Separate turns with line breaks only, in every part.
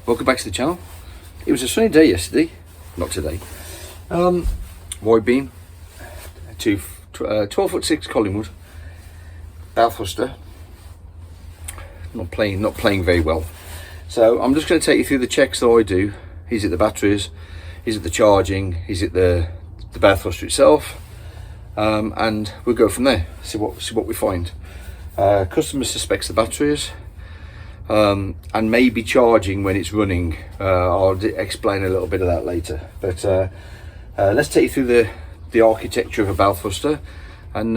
welcome back to the channel. It was a sunny day yesterday, not today. Widebeam to 12'6" Collingwood, bow thruster, not playing very well. So I'm just going to take you through the checks that I do. Is it the batteries? Is it the charging? Is it the bow thruster itself? And we'll go from there. See what we find. Customer suspects the batteries. And maybe charging when it's running. I'll explain a little bit of that later, but let's take you through the architecture of a bow thruster, and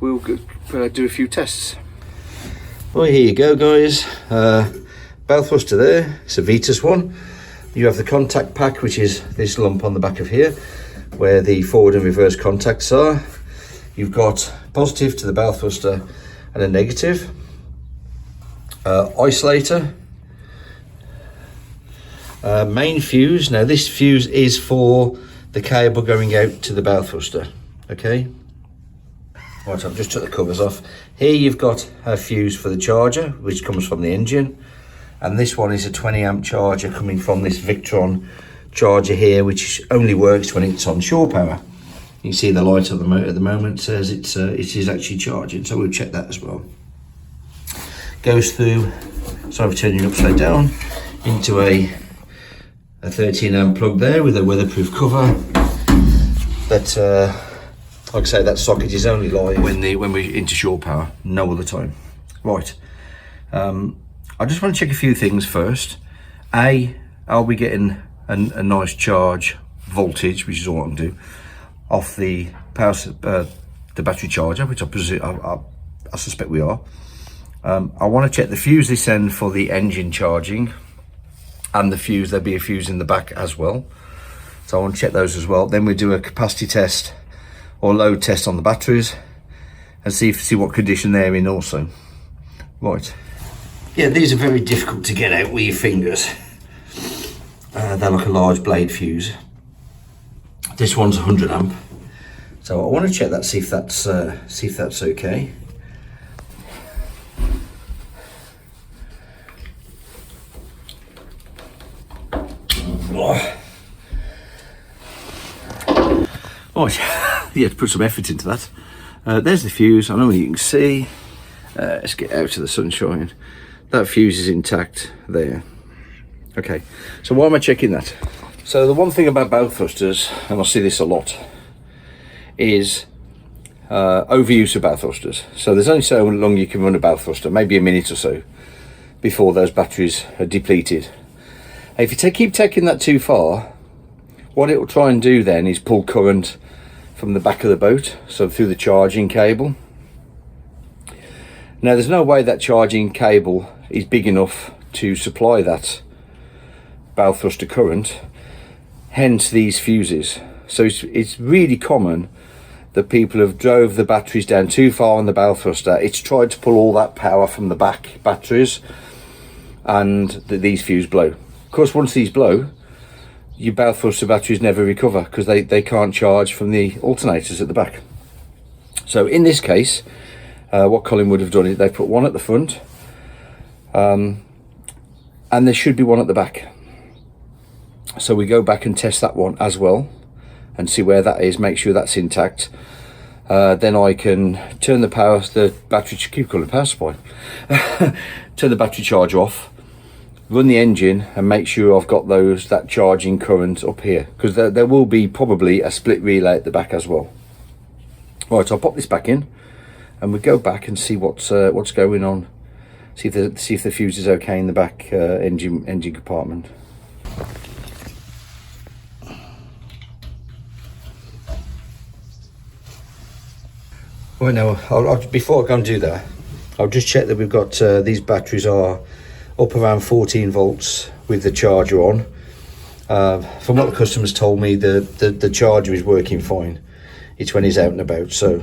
we'll do a few tests. Well, here you go, guys. Bow thruster there, it's a Vetus one. You have the contact pack, which is this lump on the back of here where the forward and reverse contacts are. You've got positive to the bow thruster and a negative. Isolator, main fuse. Now this fuse is for the cable going out to the bow thruster. Okay, right, I've just took the covers off. Here you've got a fuse for the charger, which comes from the engine, and this one is a 20 amp charger coming from this Victron charger here, which only works when it's on shore power. You can see the light on the motor at the moment says it is actually charging, so we'll check that as well. Goes through, sorry for turning it upside down, into a 13 amp plug there with a weatherproof cover. That like I say, that socket is only live when we're into shore power, no other time. Right, I just want to check a few things first. Are we getting a nice charge voltage, which is all I can do, off the power the battery charger, which I suspect we are. I want to check the fuse they send for the engine charging, and the fuse, there'll be a fuse in the back as well, so I want to check those as well. Then we do a capacity test or load test on the batteries and see what condition they're in also. Right, yeah, these are very difficult to get out with your fingers. They're like a large blade fuse. This one's 100 amp, so I want to check that, see if that's okay. Oh, yeah, to put some effort into that. There's the fuse. I know you can see. Let's get out to the sunshine. That fuse is intact there. Okay, so why am I checking that? So the one thing about bow thrusters, and I see this a lot, is overuse of bow thrusters. So there's only so long you can run a bow thruster, maybe a minute or so, before those batteries are depleted. If you keep taking that too far, what it will try and do then is pull current from the back of the boat, so through the charging cable. Now there's no way that charging cable is big enough to supply that bow thruster current, hence these fuses. So it's really common that people have drove the batteries down too far on the bow thruster. It's tried to pull all that power from the back batteries, and these fuses blow. Of course, once these blow, your bow thruster batteries never recover because they can't charge from the alternators at the back. So in this case, what Colin would have done is they put one at the front, and there should be one at the back. So we go back and test that one as well and see where that is, make sure that's intact. Then I can turn the battery, keep calling it power supply, turn the battery charger off, run the engine and make sure I've got that charging current up here, because there will be probably a split relay at the back as well. Right, I'll pop this back in and we go back and see what's going on. See if the fuse is okay in the back engine compartment. Right, now before I go and do that, I'll just check that we've got these batteries are up around 14 volts with the charger on. From what the customers told me, the charger is working fine. It's when he's out and about, so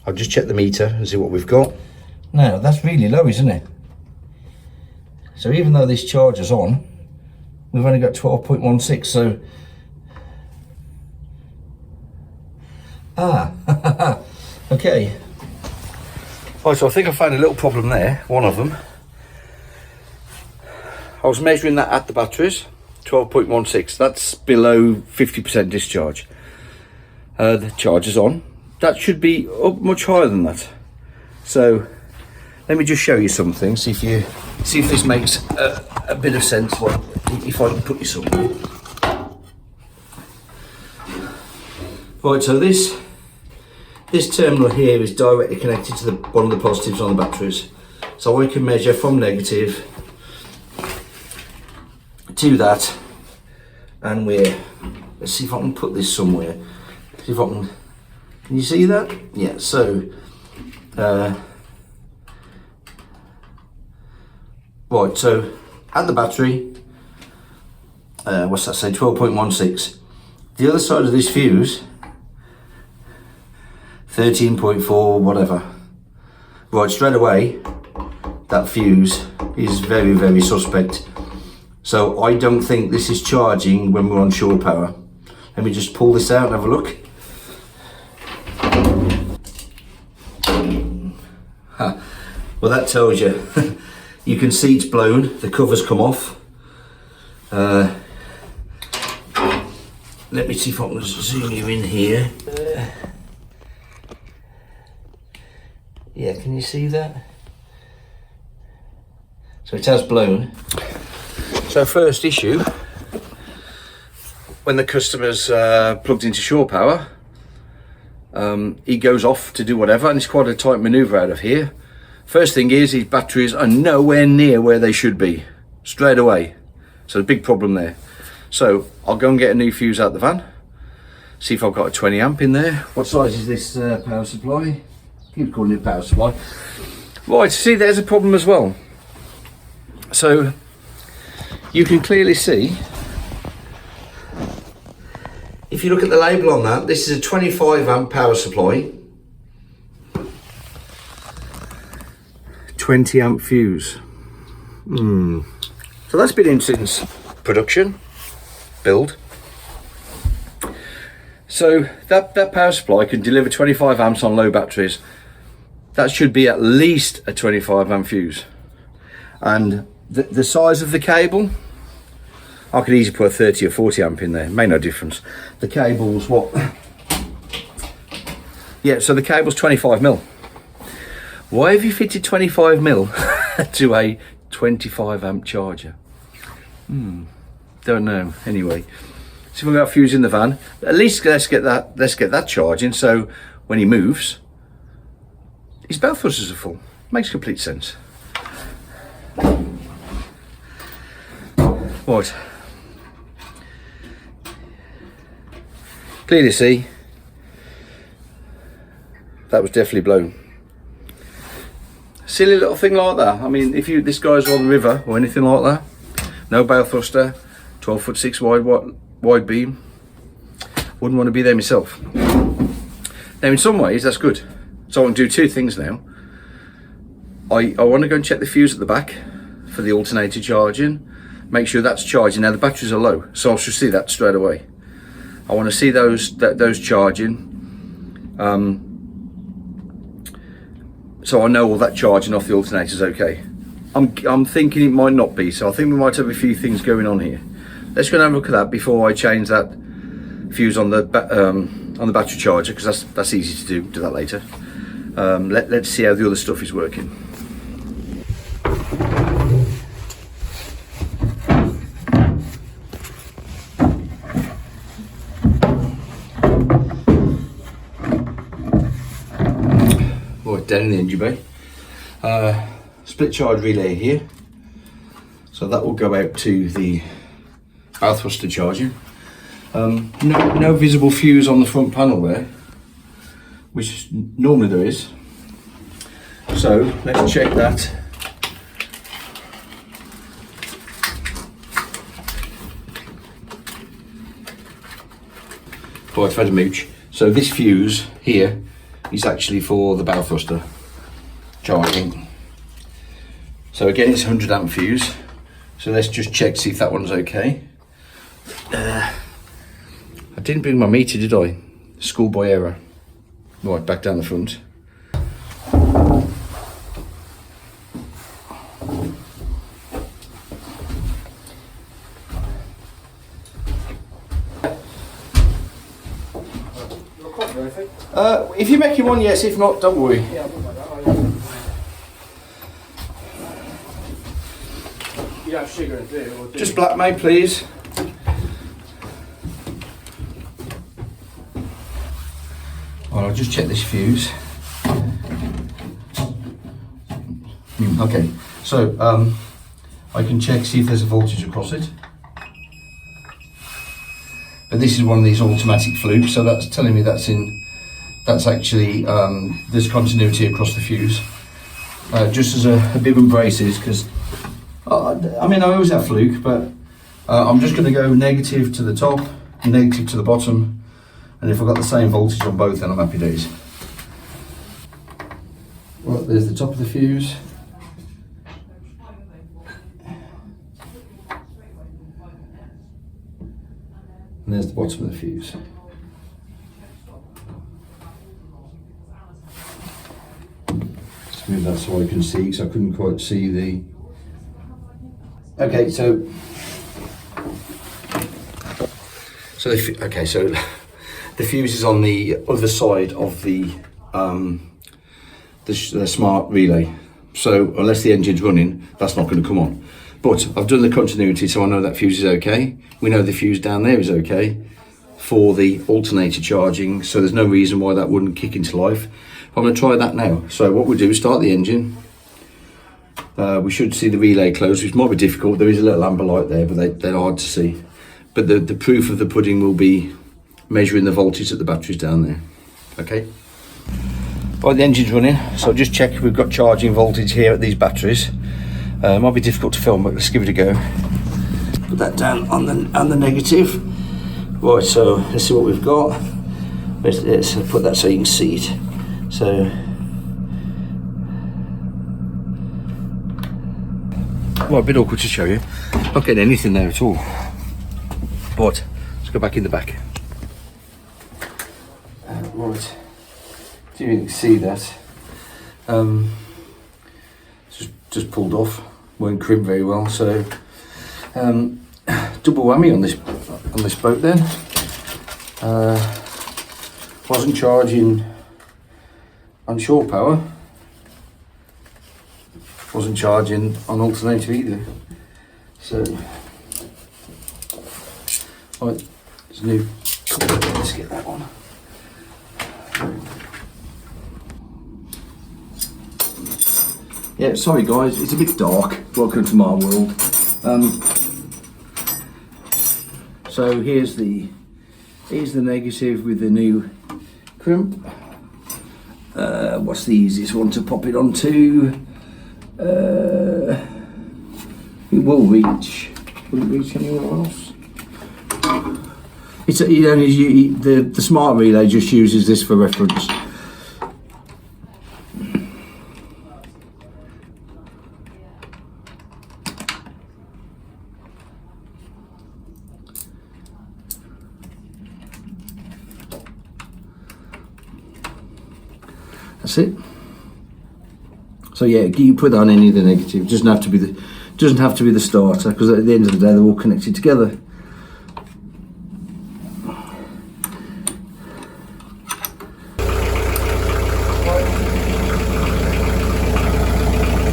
I'll just check the meter and see what we've got. Now that's really low, isn't it? So even though this charger's on, we've only got 12.16, so okay. Right, so I think I found a little problem there, one of them. I was measuring that at the batteries, 12.16. That's below 50% discharge. The charger's on. That should be up much higher than that. So let me just show you something. See if this makes a bit of sense. Well, if I can put you somewhere. Right. So this terminal here is directly connected to one of the positives on the batteries. So I can measure from negative to that, and let's see if I can put this somewhere. See if I can you see that? Yeah, so right, so at the battery, what's that say, 12.16. The other side of this fuse, 13.4 whatever. Right, straight away that fuse is very, very suspect. So I don't think this is charging when we're on shore power. Let me just pull this out and have a look. Well, that tells you. You can see it's blown, the cover's come off. Let me see if I can zoom you in here. Yeah, can you see that? So it has blown. So first issue, when the customer's plugged into shore power, he goes off to do whatever, and it's quite a tight manoeuvre out of here. First thing is, his batteries are nowhere near where they should be, straight away. So a big problem there. So I'll go and get a new fuse out the van, see if I've got a 20 amp in there. What size is this power supply? Keep calling it power supply. Right, see, there's a problem as well. So you can clearly see, if you look at the label on that, this is a 25 amp power supply, 20 amp fuse. So that's been in since production, build. So that power supply can deliver 25 amps on low batteries. That should be at least a 25 amp fuse. And the size of the cable, I could easily put a 30 or 40 amp in there, made no difference. The cable's what? Yeah, so the cable's 25 mil. Why have you fitted 25 mil to a 25 amp charger? Don't know. Anyway, so if we've got a fuse in the van, at least let's get that charging, so when he moves, his bell thrusters are full. Makes complete sense. Right. Clearly see, that was definitely blown. Silly little thing like that. I mean, if this guy's on the river or anything like that, no bell thruster, 12'6" wide beam, wouldn't want to be there myself. Now in some ways that's good. So I can do two things now. I want to go and check the fuse at the back for the alternator charging, make sure that's charging. Now the batteries are low, so I should see that straight away. I want to see those charging, so I know all that charging off the alternator is okay. I'm thinking it might not be, so I think we might have a few things going on here. Let's go and have a look at that before I change that fuse on the battery charger, because that's easy to do that later. Let's see how the other stuff is working. Right, down in the engine bay. Split charge relay here. So that will go out to the bow thruster charging. No visible fuse on the front panel there, which normally there is. So let's check that. Right, I've had a mooch. So this fuse here is actually for the bow thruster charging. So again, it's 100 amp fuse. So let's just check, see if that one's okay. I didn't bring my meter, did I? Schoolboy error. Right, back down the front.
copper, I think.
If you're making one, yes. If not, don't worry.
Yeah, I'll put that. You have sugar and beer, or do
Just
you?
black, mate, please. Well, I'll just check this fuse. Okay, so I can check, see if there's a voltage across it. But this is one of these automatic flukes, so that's telling me that's actually, there's continuity across the fuse. Just as a bib and braces, because, I mean, I always have fluke, but I'm just going to go negative to the top, negative to the bottom, and if I've got the same voltage on both, then I'm happy days. Right, there's the top of the fuse. And there's the bottom of the fuse. Just move that so I can see, because I couldn't quite see the... Okay, so the fuse is on the other side of the smart relay. So unless the engine's running, that's not going to come on. But I've done the continuity, so I know that fuse is okay. We know the fuse down there is okay for the alternator charging, so there's no reason why that wouldn't kick into life. I'm going to try that now. So what we'll do is start the engine. We should see the relay close, which might be difficult. There is a little amber light there, but they're hard to see. But the proof of the pudding will be measuring the voltage at the batteries down there. Okay. Right, the engine's running, so just check we've got charging voltage here at these batteries. Might be difficult to film, but let's give it a go. Put that down on the negative. Right, so let's see what we've got. Let's put that so you can see it. So, well, a bit awkward to show you. Not getting anything there at all. But let's go back in the back. Right, do you can see that? Just pulled off. Won't crimp very well. So double whammy on this boat then. Wasn't charging on shore power. Wasn't charging on alternator either. So right, there's a new couple. Let's get that one. Yeah, sorry guys, it's a bit dark. Welcome to my world. So here's the negative with the new crimp. What's the easiest one to pop it onto? It will reach. Will it reach anywhere else? It's the smart relay just uses this for reference. That's it. So yeah, you put that on any of the negative. It doesn't have to be the starter, because at the end of the day they're all connected together.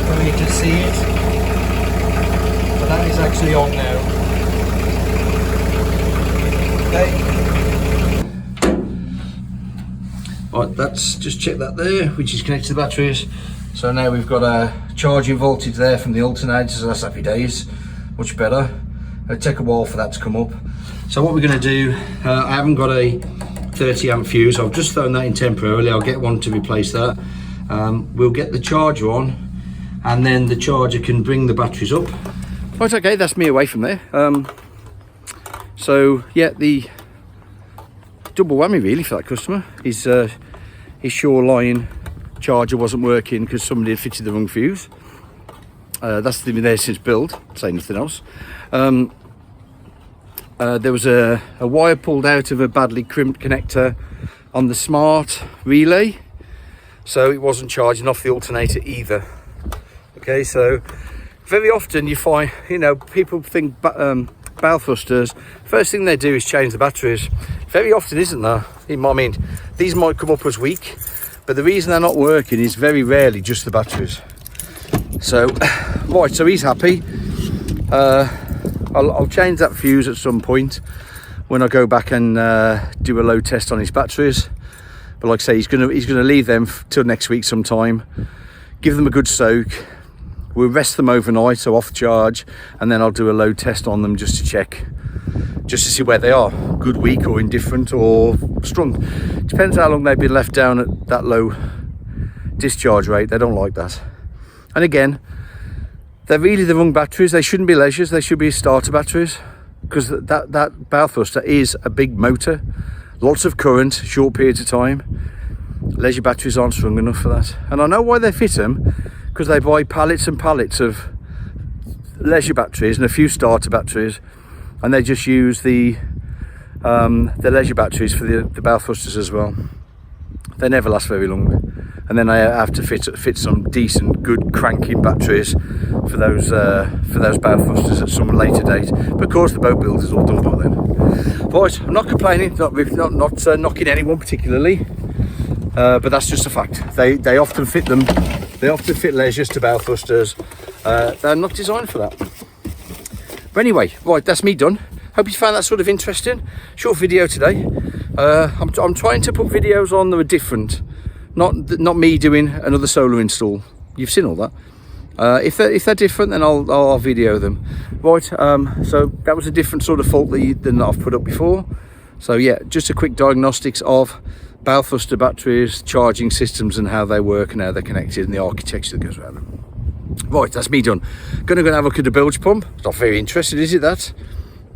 Don't need to see it, but that is actually on now. Okay.
Right, that's just check that there, which is connected to the batteries. So now we've got a charging voltage there from the alternator, so that's happy days, much better. It'll take a while for that to come up. So what we're going to do, I haven't got a 30 amp fuse, I've just thrown that in temporarily. I'll get one to replace that. We'll get the charger on, and then the charger can bring the batteries up. Right, okay, that's me away from there. So yeah, the double whammy really for that customer is his shoreline charger wasn't working because somebody had fitted the wrong fuse. That's been there since build, say nothing else. There was a wire pulled out of a badly crimped connector on the smart relay, so it wasn't charging off the alternator either. Okay, so very often you find, people think bow thrusters, first thing they do is change the batteries. Very often, isn't there? I mean, these might come up as weak, but the reason they're not working is very rarely just the batteries. So, right, so he's happy. I'll change that fuse at some point when I go back and do a load test on his batteries. But like I say, he's gonna leave them till next week sometime. Give them a good soak. We'll rest them overnight, so off charge, and then I'll do a load test on them just to check, just to see where they are, good, weak, or indifferent, or strong. Depends how long they've been left down at that low discharge rate. They don't like that. And again, they're really the wrong batteries. They shouldn't be leisures, they should be starter batteries, because that bow thruster is a big motor, lots of current, short periods of time. Leisure batteries aren't strong enough for that. And I know why they fit them, because they buy pallets and pallets of leisure batteries and a few starter batteries, and they just use the leisure batteries for the bow thrusters as well. They never last very long, and then I have to fit some decent, good cranking batteries for those bow thrusters at some later date. But of course, the boat build is all done by then. Right, I'm not complaining, not knocking anyone particularly, but that's just a fact. They often fit them. They often fit leisures to bow thrusters. They're not designed for that. But anyway, right, that's me done. Hope you found that sort of interesting. Short video today. I'm trying to put videos on that are different. Not me doing another solar install. You've seen all that. If they're different, then I'll video them. Right, so that was a different sort of fault than I've put up before. So yeah, just a quick diagnostics of bow thruster batteries, charging systems, and how they work and how they're connected, and the architecture that goes around them. Right, that's me done. Gonna go and have a look at the bilge pump. It's not very interesting, is it, that?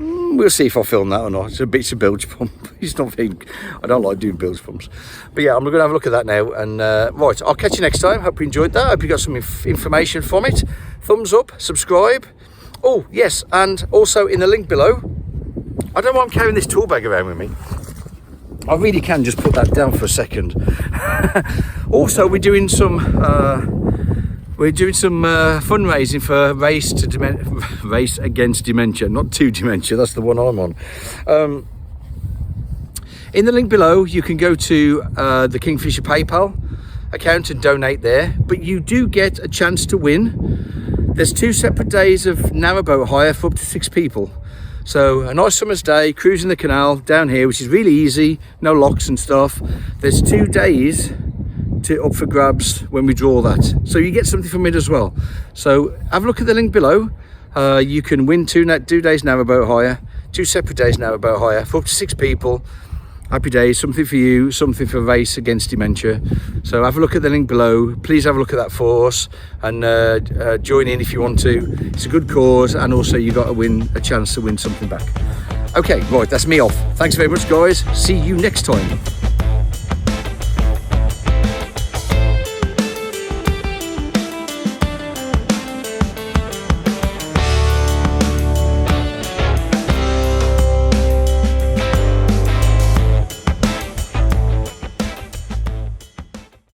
We'll see if I film that or not. It's a bilge pump. It's not very, I don't like doing bilge pumps. But yeah, I'm gonna have a look at that now. And right, I'll catch you next time. Hope you enjoyed that. Hope you got some information from it. Thumbs up, subscribe. Oh yes, and also in the link below, I don't know why I'm carrying this tool bag around with me. I really can just put that down for a second. Also, we're doing some fundraising for Race Against Dementia, not to dementia. That's the one I'm on. In the link below, you can go to the Kingfisher PayPal account and donate there. But you do get a chance to win. There's 2 separate days of narrowboat hire for up to 6 people. So a nice summer's day, cruising the canal down here, which is really easy, no locks and stuff. There's 2 days up for grabs when we draw that. So you get something from it as well. So have a look at the link below. You can win 2 days narrowboat hire, 2 separate days narrowboat hire for up to 6 people. Happy days, something for you, something for Race Against Dementia. So have a look at the link below. Please have a look at that for us, and join in if you want to. It's a good cause, and also you got a chance to win something back. Okay, right, that's me off. Thanks very much, guys. See you next time.